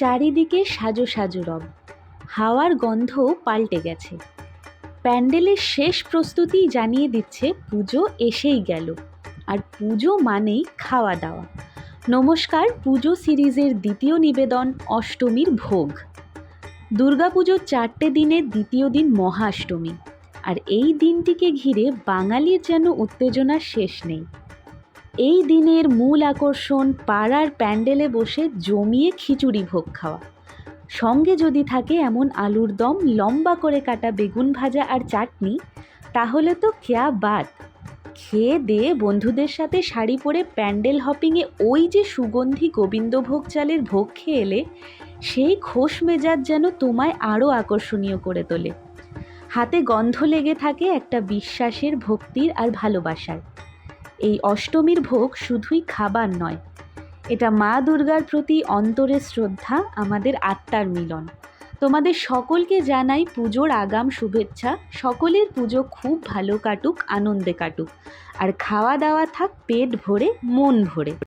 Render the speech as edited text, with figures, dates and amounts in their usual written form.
চারিদিকে সাজো সাজো রব, হাওয়ার গন্ধ পাল্টে গেছে। প্যান্ডেলের শেষ প্রস্তুতি জানিয়ে দিচ্ছে পুজো এসেই গেল। আর পুজো মানেই খাওয়া দাওয়া। নমস্কার, পুজো সিরিজের দ্বিতীয় নিবেদন অষ্টমীর ভোগ। দুর্গাপুজোর 4টে দিনের দ্বিতীয় দিন মহাষ্টমী। আর এই দিনটিকে ঘিরে বাঙালির যেন উত্তেজনার শেষ নেই। এই দিনের মূল আকর্ষণ পাড়ার প্যান্ডেলে বসে জমিয়ে খিচুড়ি ভোগ খাওয়া। সঙ্গে যদি থাকে এমন আলুর দম, লম্বা করে কাটা বেগুন ভাজা আর চাটনি, তাহলে তো ক্যা বাত। খেয়ে দিয়ে বন্ধুদের সাথে শাড়ি পরে প্যান্ডেল হপিংয়ে ওই যে সুগন্ধি গোবিন্দভোগ চালের ভোগ খেয়ে এলে, সেই খোশ মেজাজ যেন তোমায় আরও আকর্ষণীয় করে তোলে। হাতে গন্ধ লেগে থাকে একটা বিশ্বাসের, ভক্তির আর ভালোবাসার। এই অষ্টমীর ভোগ শুধুই খাবার নয়, এটা মা দুর্গার প্রতি অন্তরের শ্রদ্ধা, আমাদের আত্মার মিলন। তোমাদের সকলকে জানাই পুজোর আগাম শুভেচ্ছা। সকলের পুজো খুব ভালো কাটুক, আনন্দে কাটুক, আর খাওয়া দাওয়া থাক পেট ভরে, মন ভরে।